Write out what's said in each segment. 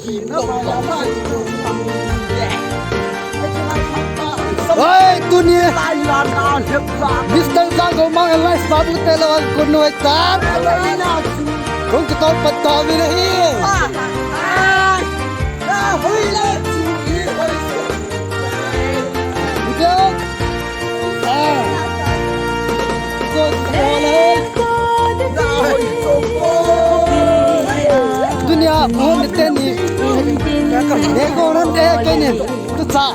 Oi, dunia. Mister Zango mang Allah sebab telawal kuno ikan. Kau kita patah birahi. Hui le. Betul. Kau boleh. Dunia mohon teni. Neko orang deh kini. Tu cah.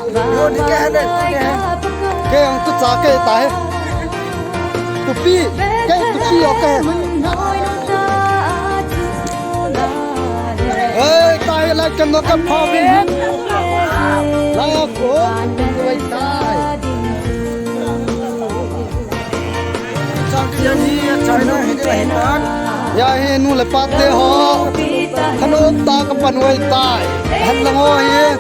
Cái ông tu chả cái tai tu pi cái tu pi ở cái ơi tai lại cần nó cầm phao bên lại ở phố vậy tai trong cái gì trời nó hết rồi hết ya he nu le pat de ho khano ta ka pan vậy tai han lang ho he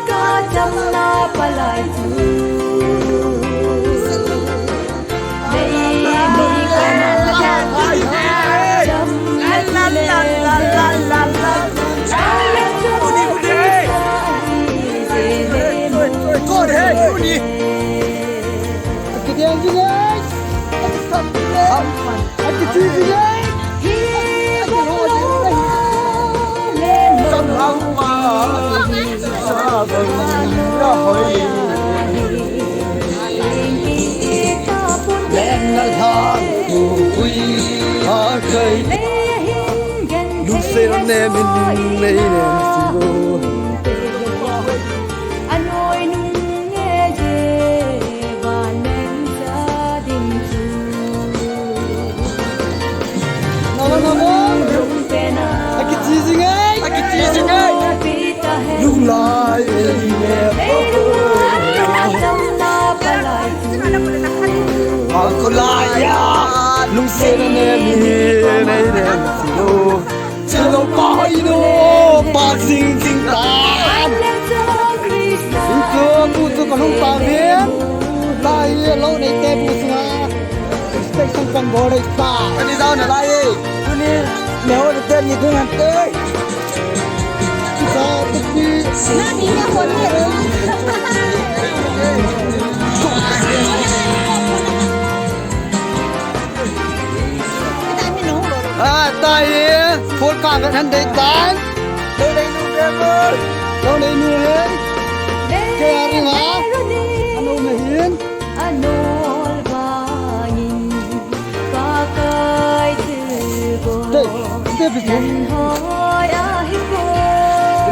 lên là thang vui hoa cây đủ xe nó nè mình này nè anh ơi nung nghe về và nên gia đình nó cái gì gì ngay lúc lại aku layak lung sene ni nei nem sino chalo pa ino pa sing sing ta itu tu tu kan hong pa bien lai lo nei te pu nga station kan bore ta ani sao na lai tu ni leo de ten ni tu ngan te sa tu pi na ni na kon ni tai phun cả cái thân đấy tai đâu đây nu em ơi đâu đây nu hết kia đi hả anh ôm mày hiến anh ôm và nhìn qua cây từ đây đây bị gì hỏi ai cô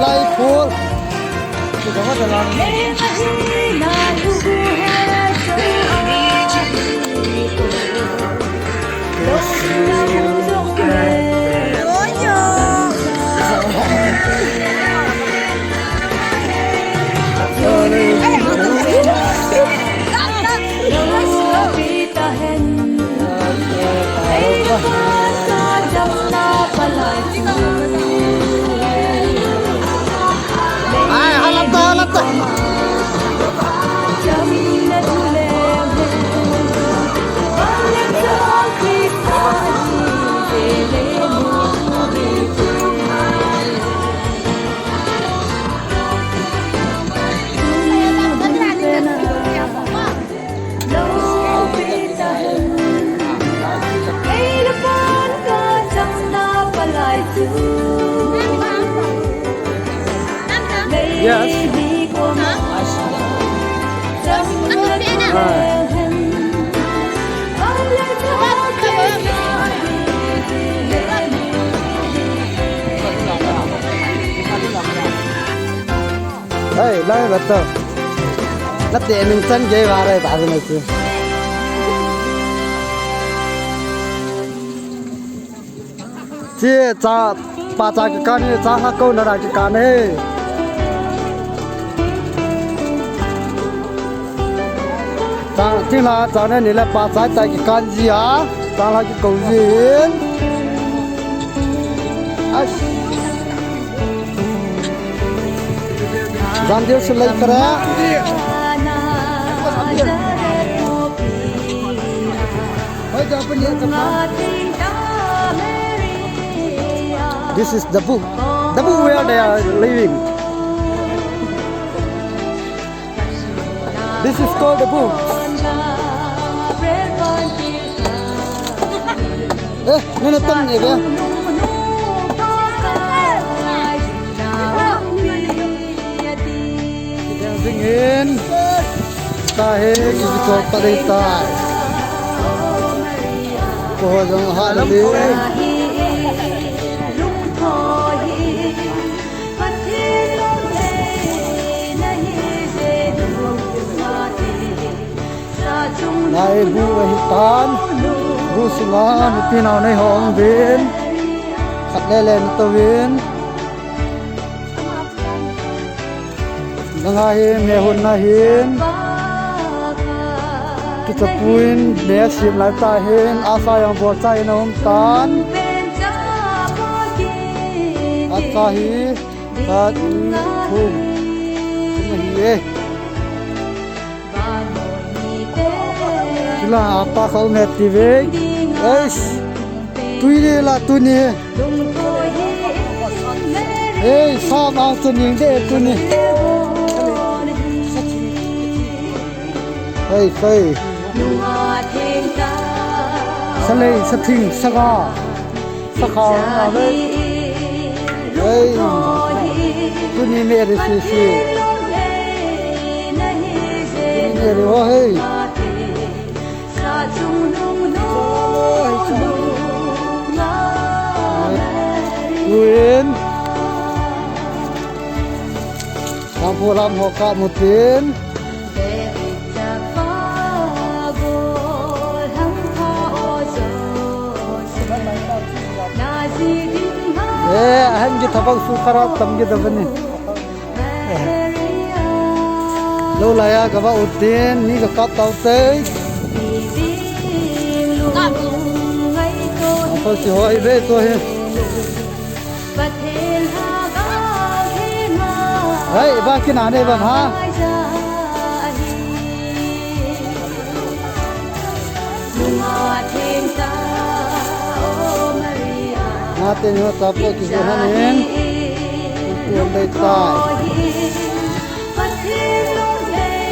lại phun thì có thể làm Yes. Hey, lai betul. Nanti minsan jai warai baru nanti. Cie cak baca kekan ni cak aku nak kekan ni. Chính là cho nên là bà trái tại cái can gì hả? Ta là cái cầu gì? Giang điều sẽ lấy cái đó. Bây giờ bên này This is the book where they are living. This is called the book. Nó tâm này kìa. Dingin. Tahe kisi kau parita. Kau jangan hati. Này bu hitan, bu singa miti nào này hong vin, khát lê lên tàu vin. Nang ahim ne hun na hin, kita puin ne sim lai ta hin, asa yang buat saya nom tan. Asahi, kat pun, ini. Lah apa kau ngerti weh? Tui ni lah tu ni. Sama tu ni deh tu ni. Hey. Saleh sating saga. Saga apa? Tu ni mere sisi. Mere wah hey. Tuin lampu lampu kak mutin han kita bang sukara tam kita bani lo laya kaba utin ni kak tau tei apa sih hoi be tu he hey ba kina ne ba ha natin ho tapo kisuhanin kumpul dai tai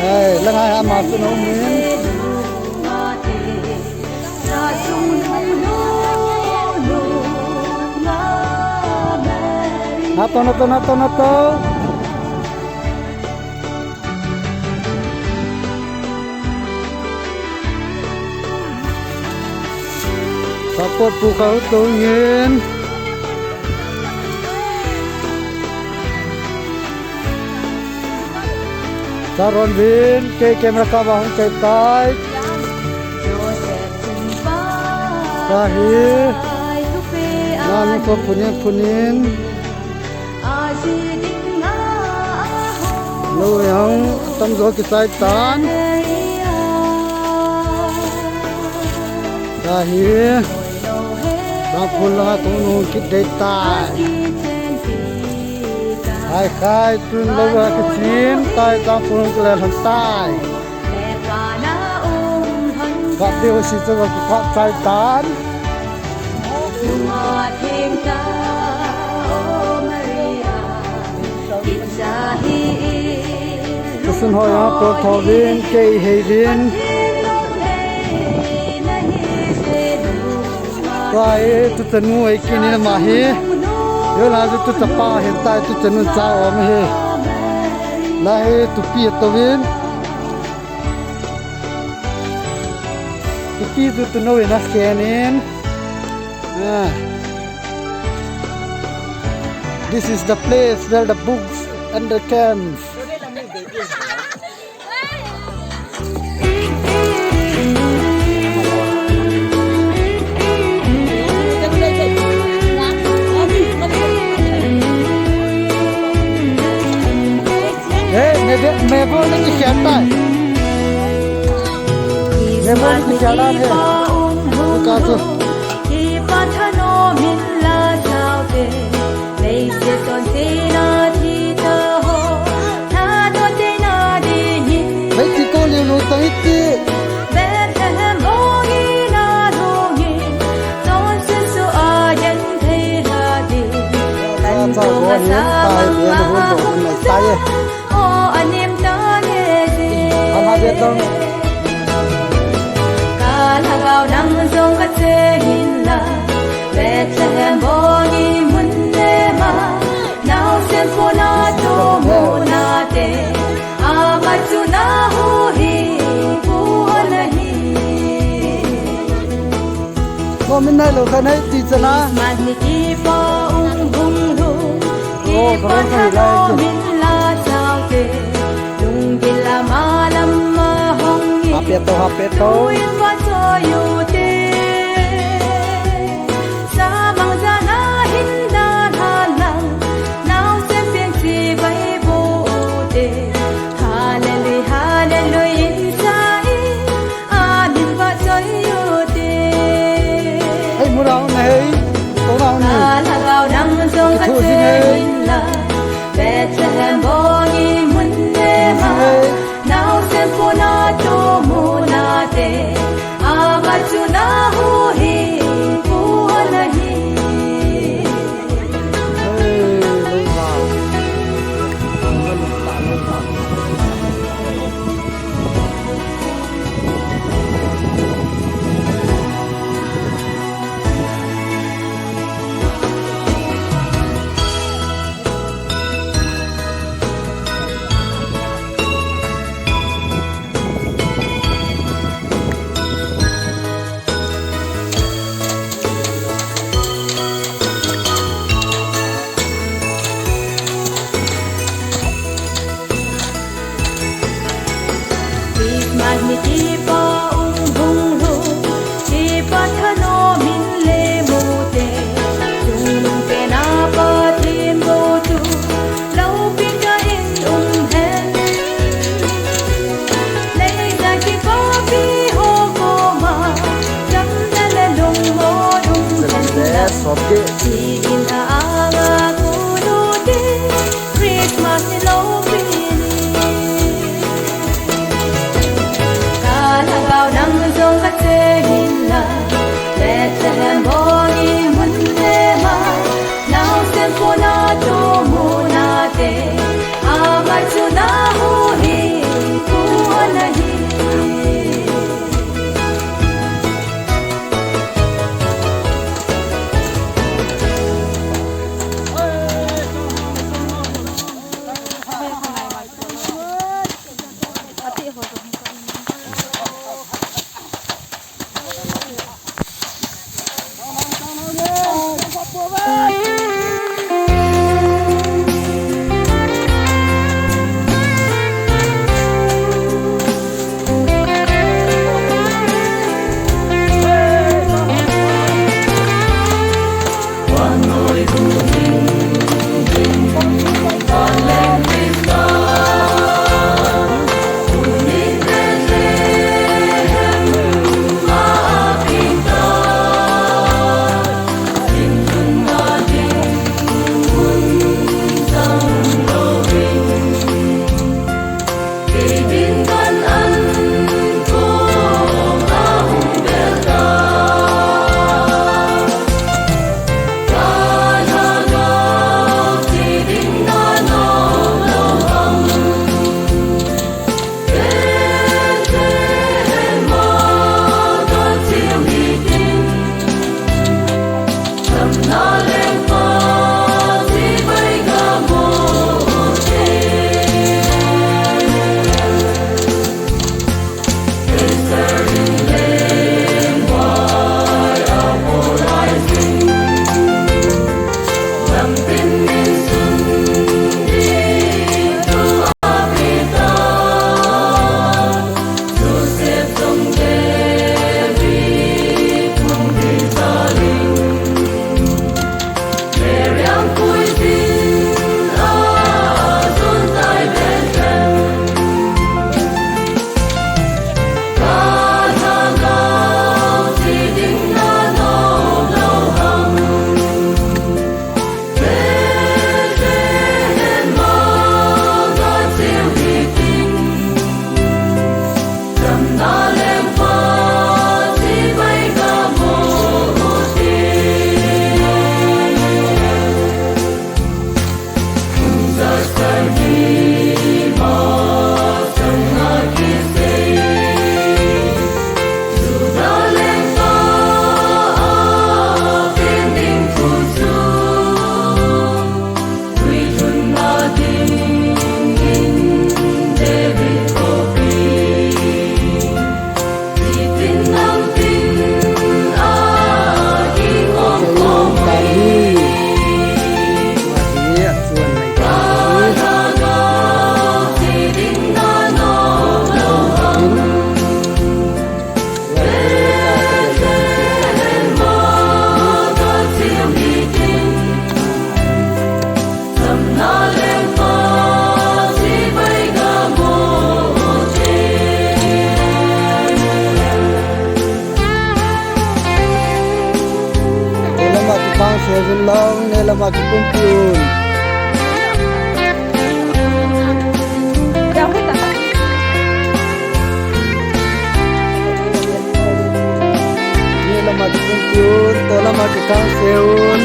hey langai ha ma suno min nato Sapot pukau tungin Saron bin ke kamera kabah ke tai Tahi Nani ko punin Lo yang tamzo ki sai tan Tahi Rapun lah tunu kita tai Hai tun lawa kecil tai rapun kelihatan tai Gak dia si tu gak tai tan Kesun hoya pertawin ke hedin Kai tu tenu ikini mahi, yo lalu tu tapa hentai tu tenu cawam he, lahe tu pi tawin, tu pi tu tenu enak kenin, this is the place where the books and the camps. मैं बोलने की कहता है मैं बोलने की क्या है कहा तो भाई किको ले लो तो इतनी dong kalagaw ng zong katsehin la Bethlehem boni munema now sempo na to muna te amatu na huhi buhanahi mo min nai lo khan hai ti chana Mani ki pa ung hung lu ki Oh, pa parang tha kailay no din. min la sao te lung gila malam ma hong ni hapet to tuin pa cho yu te sa mang za na hin da na lang now sem bien si bai bo te hallelujah hallelujah in sai amin pa cho yu te hey mu rao này to rao này kalagaw ng zong katsehin la Bethlehem boni munema now sempo na to muna te amatu na huhi buhanahi hey lo rao lo rao Christmas ni ki pa ung hung lu ki pa tha no min le mu te chung pe na pa tin bo tu lau pin ka in hen le da ki pa pi ho ko ma jam na le lung mo dung Sedang hen la deh, soke. chi in a anga ku nu te Christmas ni lo pin long ne lama ki kumpul ne lama ki kumpul to lama ki kang seun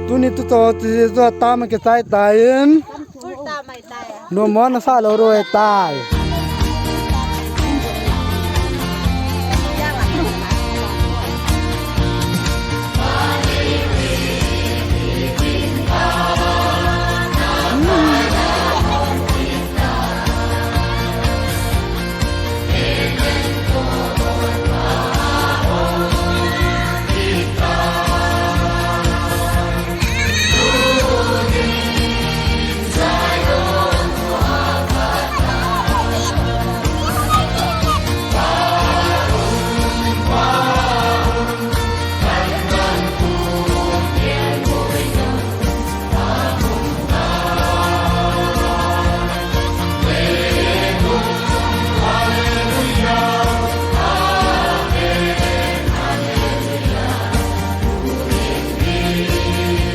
tu ni tu to ta ma ke tai tai in no mon sa lo ro tai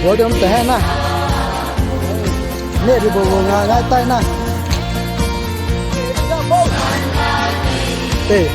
Bố đi ông té nè, nè đi bố ngà ngay tay nè, tê,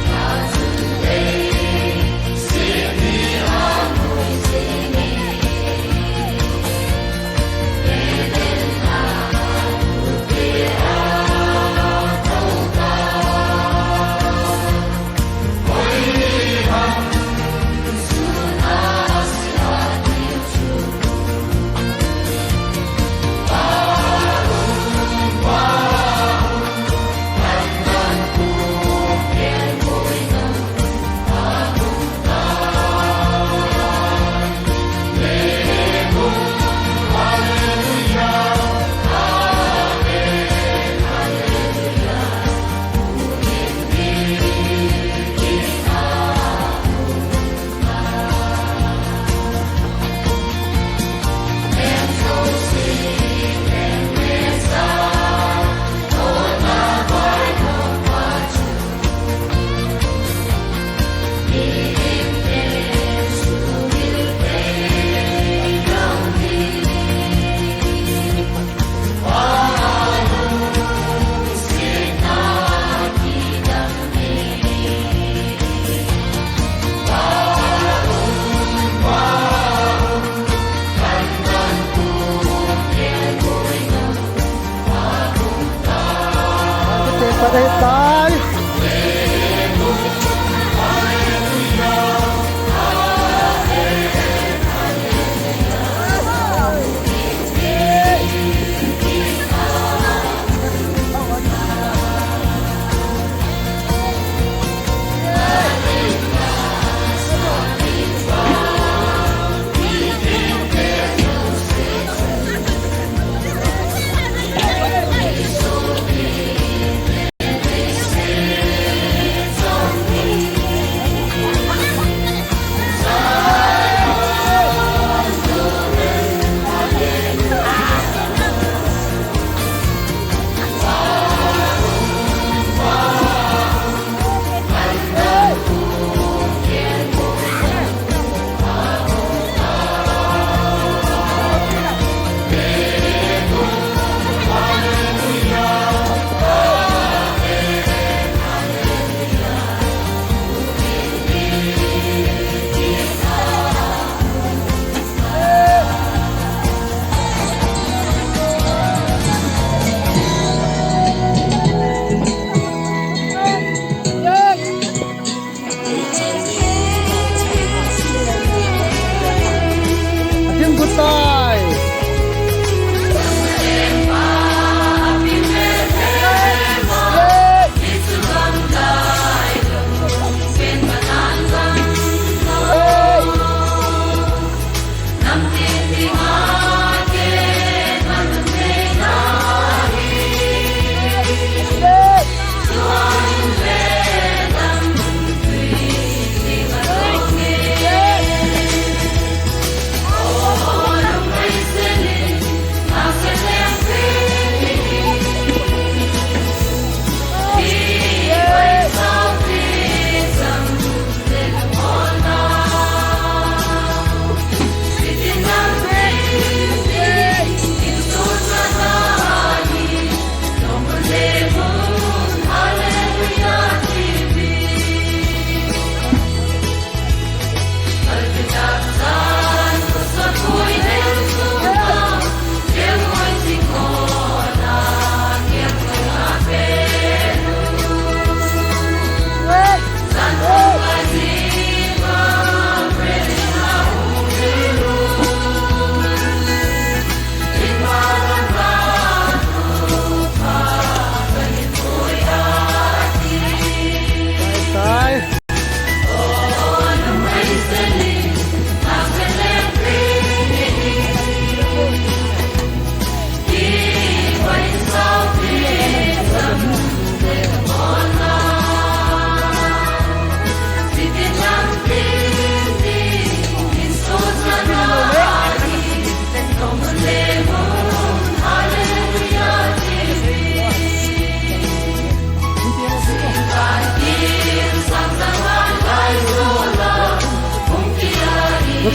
tay.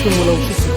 Sumulaw siya.